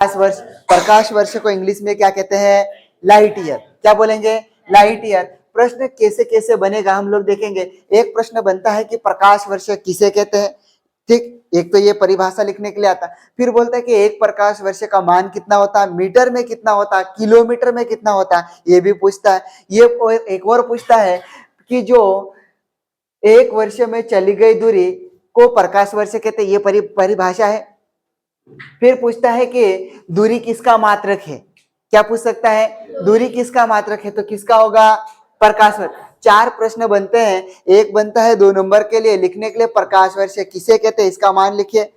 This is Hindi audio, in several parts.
प्रकाश वर्ष, प्रकाश वर्ष को इंग्लिश में क्या कहते हैं? Light year. क्या बोलेंगे? Light year. प्रश्न कैसे कैसे बनेगा हम लोग देखेंगे। एक प्रश्न बनता है कि प्रकाश वर्ष किसे कहते हैं, ठीक। एक तो ये परिभाषा लिखने के लिए आता है, फिर बोलता है कि एक प्रकाश वर्ष का मान कितना होता है, मीटर में कितना होता है, किलोमीटर में कितना होता है, ये भी पूछता है। ये एक और पूछता है कि जो एक वर्ष में चली गई दूरी को प्रकाश वर्ष कहते हैं, ये परिभाषा है। फिर पूछता है कि दूरी किसका मात्रक है। क्या पूछ सकता है? दूरी किसका मात्रक है, तो किसका होगा? प्रकाश वर्ष। 4 प्रश्न बनते हैं। एक बनता है 2 नंबर के लिए, लिखने के लिए प्रकाश वर्ष किसे कहते हैं, इसका मान लिखिए,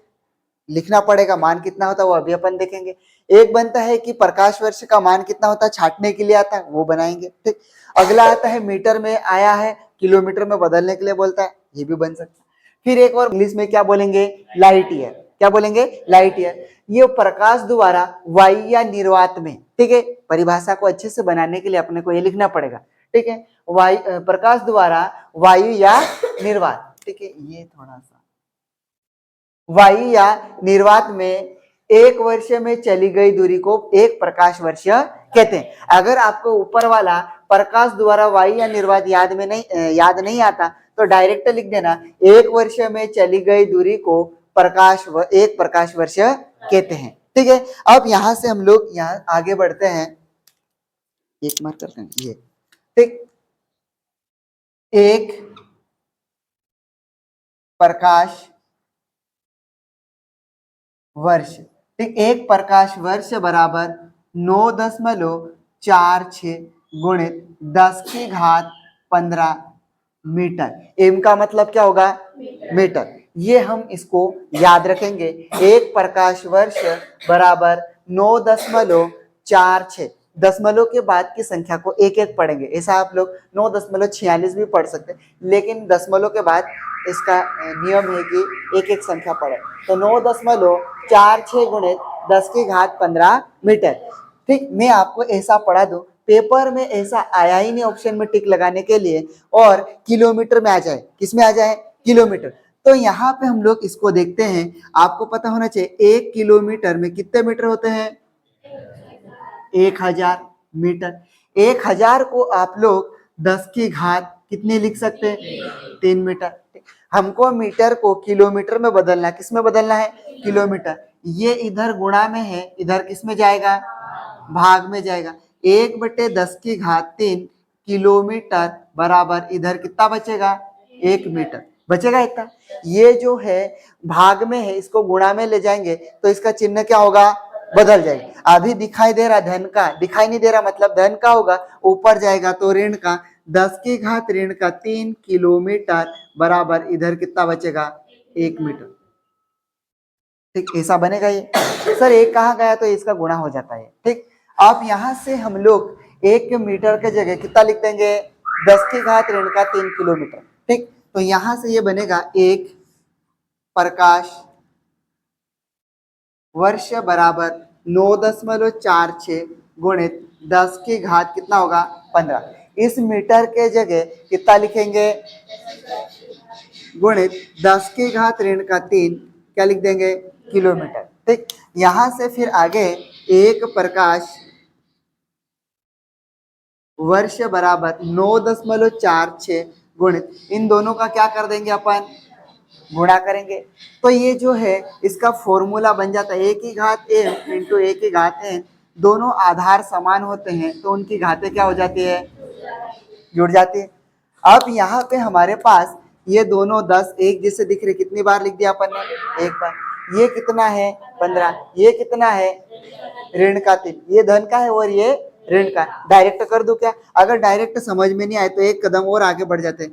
लिखना पड़ेगा। मान कितना होता है वो अभी अपन देखेंगे। एक बनता है कि प्रकाश वर्ष का मान कितना होता है, छांटने के लिए आता है, वो बनाएंगे, ठीक। अगला आता है मीटर में आया है, किलोमीटर में बदलने के लिए बोलता है, ये भी बन सकता है। फिर एक और इंग्लिश में क्या बोलेंगे? Light year. क्या बोलेंगे? Light year. ये प्रकाश द्वारा वायु या निर्वात में, ठीक है, परिभाषा को अच्छे से बनाने के लिए अपने को ये लिखना पड़ेगा, ठीक है। प्रकाश द्वारा वायु या निर्वात, ठीक है। ये थोड़ा सा वायु या निर्वात में एक वर्ष में चली गई दूरी को एक प्रकाश वर्ष कहते हैं। अगर आपको ऊपर वाला प्रकाश द्वारा वायु या निर्वात याद नहीं आता तो डायरेक्ट लिख देना, एक वर्ष में चली गई दूरी को एक प्रकाश वर्ष कहते हैं, ठीक है। अब यहां से हम लोग यहाँ आगे बढ़ते हैं, एक मार्क करते हैं ये, ठीक। एक प्रकाश वर्ष, ठीक। एक प्रकाश वर्ष बराबर 9.46 गुणित 10⁻15 मीटर। एम का मतलब क्या होगा? मीटर। ये हम इसको याद रखेंगे। एक प्रकाश वर्ष बराबर 9.46, दशमलव के बाद की संख्या को एक एक पढ़ेंगे। ऐसा आप लोग 9.46 भी पढ़ सकते हैं, लेकिन दशमलव के बाद इसका नियम है कि एक एक संख्या पढ़े। तो 9.46 गुणित 10⁻15 मीटर, ठीक। मैं आपको ऐसा पढ़ा दूं, पेपर में ऐसा आया ही नहीं ऑप्शन में टिक लगाने के लिए, और किलोमीटर में आ जाए। किस में आ जाए? किलोमीटर। तो यहाँ पे हम लोग इसको देखते हैं। आपको पता होना चाहिए 1 किलोमीटर में कितने मीटर होते हैं? 1000 मीटर। 1000 को आप लोग 10 की घात कितने लिख सकते हैं? 3 मीटर। हमको मीटर को किलोमीटर में बदलना है। किस में बदलना है? किलोमीटर। ये इधर गुणा में है, इधर किस में जाएगा? भाग में जाएगा। 1/10⁻³ किलोमीटर बराबर इधर कितना बचेगा? 1 मीटर बचेगा इतना। ये जो है भाग में है, इसको गुणा में ले जाएंगे तो इसका चिन्ह क्या होगा? बदल जाएगा। अभी दिखाई दे रहा धन का, दिखाई नहीं दे रहा मतलब धन का होगा, ऊपर जाएगा तो ऋण का। 10⁻³ किलोमीटर बराबर इधर कितना बचेगा? 1 मीटर, ठीक। ऐसा बनेगा ये। सर एक कहाँ गया? तो इसका गुणा हो जाता है, ठीक। अब यहां से हम लोग 1 मीटर के जगह कितना लिख देंगे? 10⁻³ किलोमीटर, ठीक। तो यहां से ये बनेगा एक प्रकाश वर्ष बराबर 9.46 गुणित 10 की घात कितना होगा? 15। इस मीटर के जगह कितना लिखेंगे? गुणित 10⁻³ क्या लिख देंगे? किलोमीटर, ठीक। यहां से फिर आगे एक प्रकाश वर्ष बराबर 9.46 गुणित, इन दोनों का क्या कर देंगे अपन? गुणा करेंगे। तो ये जो है इसका फॉर्मूला बन जाता है 1/m इंटू 1/n। दोनों आधार समान होते हैं तो उनकी घातें क्या हो जाती है? जुड़ जाती है। अब यहाँ पे हमारे पास ये दोनों 10 एक जैसे दिख रहे, कितनी बार लिख दिया अपन ने? एक बार। ये कितना है? 15। ये कितना है? ऋण का 3। ये धन का है और ये ऋण का। डायरेक्ट कर दूं क्या? अगर डायरेक्ट समझ में नहीं आए तो एक कदम और आगे बढ़ जाते हैं।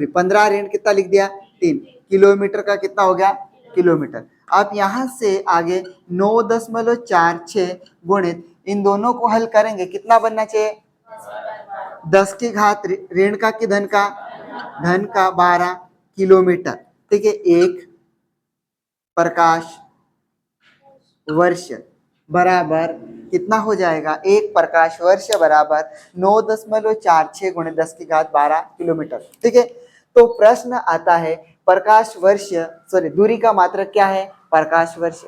15 ऋण कितना लिख दिया? 3। किलोमीटर का कितना हो गया? किलोमीटर। अब यहाँ से आगे 9.46 गुणित, इन दोनों को हल करेंगे कितना बनना चाहिए? 10 की घात ऋण का कि धन का? धन का 12 किलोमीटर, ठीक है। एक प्रकाश वर्ष बराबर कितना हो जाएगा? एक प्रकाश वर्ष बराबर 9.46 गुणित 10 की घात 12 किलोमीटर, ठीक है। तो प्रश्न आता है प्रकाश वर्ष, दूरी का मात्रक क्या है? प्रकाश वर्ष।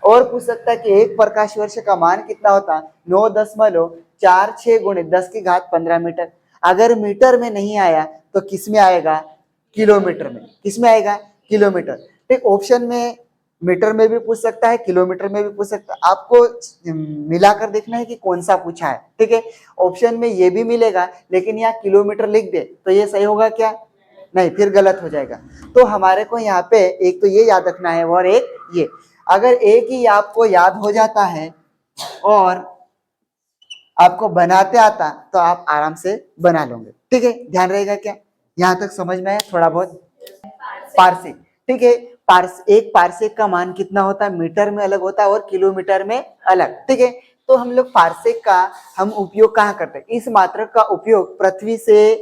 और पूछ सकता है कि एक प्रकाश वर्ष का मान कितना होता है, 9.46 गुणित 10 की घात 15 मीटर। अगर मीटर में नहीं आया तो किस में आएगा, किलोमीटर में। किस में आएगा, किलोमीटर। ठीक, ऑप्शन में मीटर में भी पूछ सकता है, किलोमीटर में भी पूछ सकता है, आपको मिलाकर देखना है कि कौन सा पूछा है। ठीक है, ऑप्शन में ये भी मिलेगा लेकिन यहाँ किलोमीटर लिख दे तो ये सही होगा क्या, नहीं, फिर गलत हो जाएगा। तो हमारे को यहाँ पे एक तो ये याद रखना है और एक ये, अगर एक ही आपको याद हो जाता है और आपको बनाते आता तो आप आराम से बना लोगे। ठीक है, ध्यान रहेगा क्या, यहां तक समझ में है थोड़ा बहुत। पारसेक, ठीक है, एक पारसेक का मान कितना होता है, मीटर में अलग होता है और किलोमीटर में अलग। ठीक है, तो हम लोग पारसेक का हम उपयोग कहाँ करते हैं, इस मात्रक का उपयोग पृथ्वी से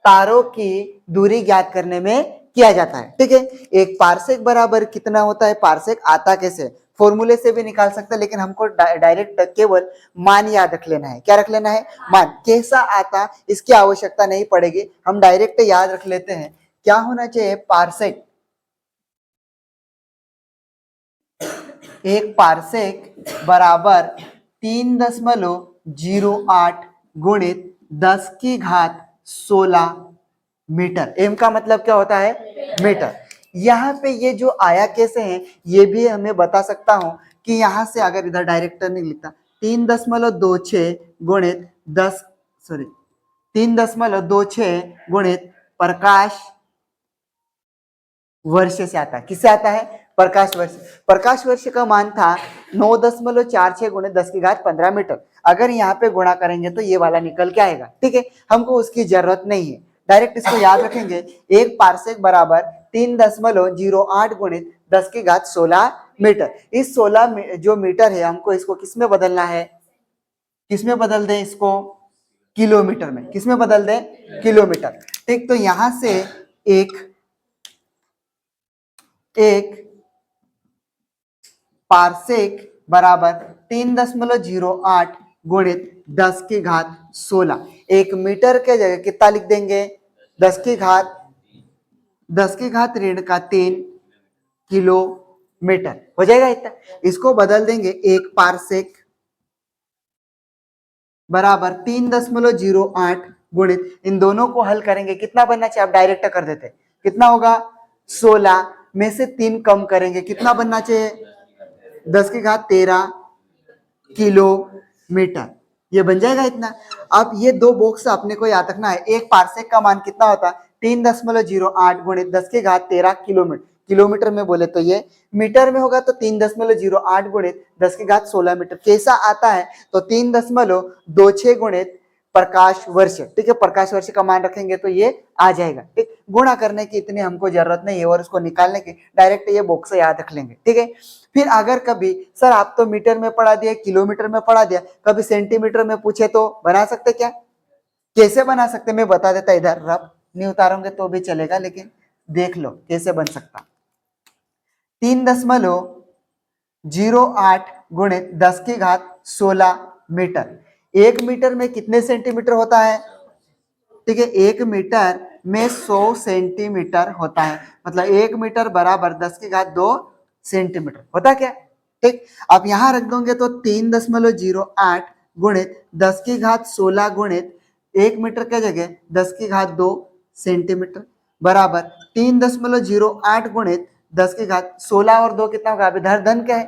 तारों की दूरी ज्ञात करने में किया जाता है। ठीक है, एक पारसेक बराबर कितना होता है, पारसेक आता कैसे, फॉर्मूले से भी निकाल सकते हैं लेकिन हमको डायरेक्ट केवल मान याद रख लेना है। क्या रख लेना है, मान। कैसा आता इसकी आवश्यकता नहीं पड़ेगी, हम डायरेक्ट याद रख लेते हैं। क्या होना चाहिए, पारसेक, एक पारसेक बराबर 3.08 गुणित 10 की घात 16 मीटर। एम का मतलब क्या होता है, मीटर। यहाँ पे ये जो आया कैसे है ये भी हमें बता सकता हूं कि यहाँ से अगर इधर डायरेक्टर नहीं लिखता, 3.26 गुणित 10 सॉरी 3.26 गुणित प्रकाश वर्ष से आता है। किससे आता है, प्रकाश वर्ष। प्रकाश वर्ष का मान था 9.46 गुणित 10 की घात 15 मीटर। अगर यहाँ पे गुणा करेंगे तो ये वाला निकल के आएगा। ठीक है, हमको उसकी जरूरत नहीं है, डायरेक्ट इसको याद रखेंगे। एक पारसेक बराबर 3.08 गुणित 10 की घात 16 मीटर। इस 16 जो मीटर है हमको इसको किस में बदलना है, किस में बदल दें इसको, किलोमीटर में। किस में बदल दें, किलोमीटर। ठीक, तो यहां से एक पारसेक बराबर 3.08 गुणित 10 की घात 16। एक मीटर के जगह कितना लिख देंगे, 10 की घात 3 किलोमीटर हो जाएगा इतना। इसको बदल देंगे, एक पारसेक बराबर 3.08 गुणित, इन दोनों को हल करेंगे कितना बनना चाहिए, आप डायरेक्ट कर देते, कितना होगा, 16 में से 3 कम करेंगे कितना बनना चाहिए, 10 की घात 13 किलोमीटर। ये बन जाएगा इतना। अब ये दो बॉक्स अपने को याद रखना है। एक पारसेक का मान कितना होता है, 3.08 गुणित 10 की घात 13 किलोमीटर। किलोमीटर में बोले तो ये, मीटर में होगा तो 3.08 गुणित 10 की घात 16 मीटर। कैसा आता है तो 3.26 गुणित प्रकाश वर्ष। ठीक है, प्रकाश वर्ष का मान रखेंगे तो ये आ जाएगा। ठीक, गुणा करने की इतनी हमको जरूरत नहीं है और उसको निकालने की डायरेक्ट ये बॉक्स याद रख लेंगे। ठीक है, फिर अगर कभी सर आप तो मीटर में पढ़ा दिया, किलोमीटर में पढ़ा दिया, कभी सेंटीमीटर में पूछे तो बना सकते क्या, कैसे बना सकते मैं बता देता, इधर रफ नहीं उतारोगे तो भी चलेगा लेकिन देख लो कैसे बन सकता। 3.08 गुणित 10 की घात 16 मीटर। एक मीटर में कितने सेंटीमीटर होता है, ठीक है, एक मीटर में 100 सेंटीमीटर होता है, मतलब एक मीटर बराबर 10 की घात 2 सेंटीमीटर होता क्या। ठीक, अब यहां रख दोगे तो 3.08 गुणित 10 की घात 16 गुणित एक मीटर के जगह 10 की घात 2 सेंटीमीटर बराबर 3.08 गुणित 10 की घात 16 और 2 कितना होगा, इधर धन क्या है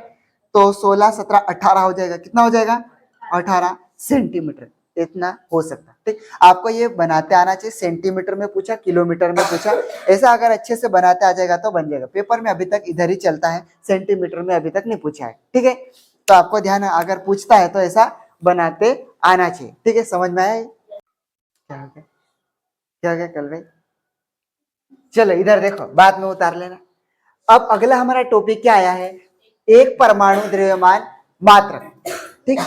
तो 16 17 18 हो जाएगा, कितना हो जाएगा 18 सेंटीमीटर। इतना हो सकता है। ठीक, आपको ये बनाते आना चाहिए। सेंटीमीटर में पूछा, किलोमीटर में पूछा, ऐसा अगर अच्छे से बनाते आ जाएगा तो बन जाएगा। पेपर में अभी तक इधर ही चलता है, सेंटीमीटर में अभी तक नहीं पूछा है। ठीक है, तो आपको ध्यान है अगर पूछता है तो ऐसा बनाते आना चाहिए। ठीक है, समझ में आया, क्या हो गया, क्या हो गया कल भाई। चलो इधर देखो, बाद में उतार लेना। अब अगला हमारा टॉपिक क्या आया है, एक परमाणु द्रव्यमान मात्रक। ठीक,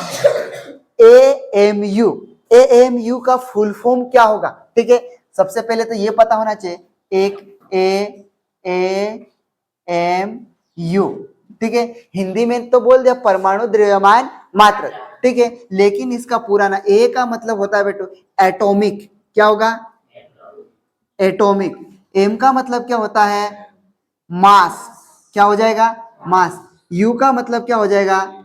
AMU। AMU का फुल फॉर्म क्या होगा, ठीक है, सबसे पहले तो ये पता होना चाहिए, एक AMU। ठीक है, हिंदी में तो बोल दिया परमाणु द्रव्यमान मात्रक। ठीक है, लेकिन इसका पूरा ना, ए का मतलब होता है बेटो एटॉमिक, क्या होगा, एटॉमिक। एम का मतलब क्या होता है, मास, क्या हो जाएगा, मास। यू का मतलब क्या हो जाएगा,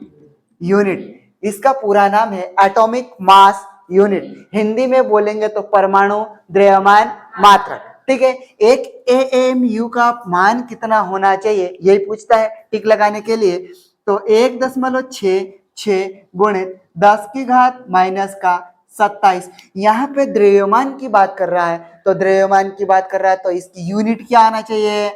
यूनिट। इसका पूरा नाम है एटॉमिक मास यूनिट, हिंदी में बोलेंगे तो परमाणु द्रव्यमान मात्रक। ठीक है, एक एएमयू का मान कितना होना चाहिए यही पूछता है टिक लगाने के लिए। तो 1.66 गुणित 10 की घात माइनस का 27, यहाँ पे द्रव्यमान की बात कर रहा है, तो द्रव्यमान की बात कर रहा है तो इसकी यूनिट क्या आना चाहिए,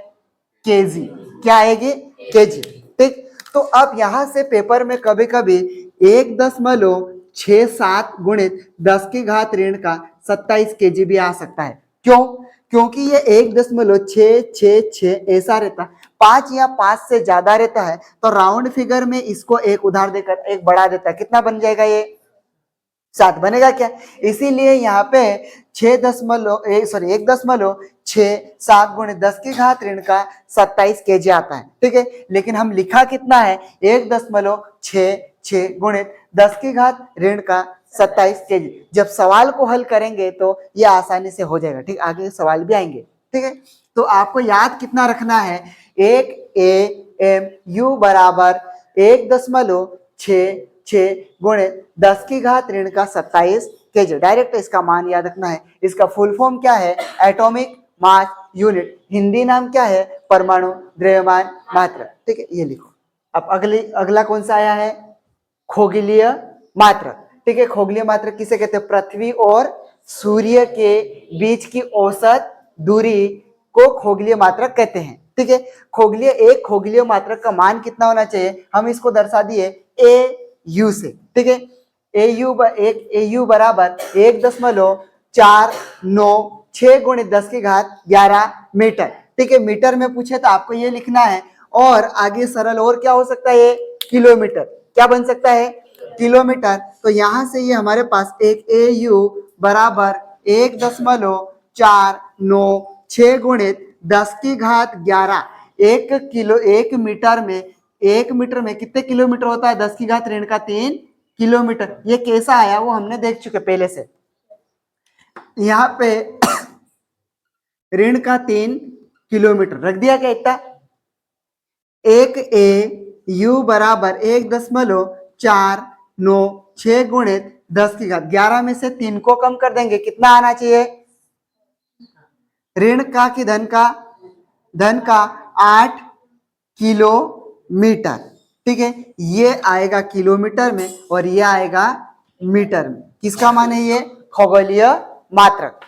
केजी। क्या आएगी, केजी। ठीक, तो अब यहां से पेपर में कभी कभी 1.67 गुणित 10 की घात ऋण का 27 केजी भी आ सकता है। क्यों, क्योंकि ये 1.666 ऐसा रहता, 5 या 5 से ज्यादा रहता है तो राउंड फिगर में इसको एक उधार देकर एक बढ़ा देता है, कितना बन जाएगा, ये 7 बनेगा क्या। इसीलिए यहाँ पे 1.67 गुणित 10 की घात ऋण का 27 केजी आता है। ठीक है, लेकिन हम लिखा कितना है, 1.66 गुणित 10 की घात ऋण का 27 केजी। जब सवाल को हल करेंगे तो ये आसानी से हो जाएगा। ठीक, आगे सवाल भी आएंगे। ठीक है, तो आपको याद कितना रखना है, एक AMU बराबर 1.66 गुणित 10 की घात ऋण का 27 केजी। डायरेक्ट इसका मान याद रखना है। इसका फुल फॉर्म क्या है, एटॉमिक मास यूनिट, हिंदी नाम क्या है, परमाणु द्रव्यमान मात्रक। ठीक है, ये लिखो। अब अगला कौन सा आया है, खगोलीय मात्रक। ठीक है, खगोलीय मात्रक किसे कहते हैं, पृथ्वी और सूर्य के बीच की औसत दूरी को खगोलीय मात्रक कहते हैं। ठीक है, एक खगोलीय मात्रक का मान कितना होना चाहिए, हम इसको दर्शा दिए AU से। ठीक है, AU बराबर 1.496 गुणित 10 की घात 11 मीटर। ठीक है, मीटर में पूछे तो आपको ये लिखना है, और आगे सरल और क्या हो सकता है, किलोमीटर। क्या बन सकता है, किलोमीटर। तो यहां से ये हमारे पास एक AU बराबर 1.496 गुणित 10 की घात 11, एक मीटर में कितने किलोमीटर होता है, 10 की घात ऋण का 3 किलोमीटर। ये कैसा आया वो हमने देख चुके पहले से। यहाँ पे ऋण का 3 किलोमीटर रख दिया क्या, इतना। एक AU बराबर 1.496 गुणित 10 की घात 11 में से 3 को कम कर देंगे, कितना आना चाहिए, ऋण का कि धन का 8 किलोमीटर। ठीक है, ये आएगा किलोमीटर में और ये आएगा मीटर में। किसका मान है ये, खगोलीय मात्रक।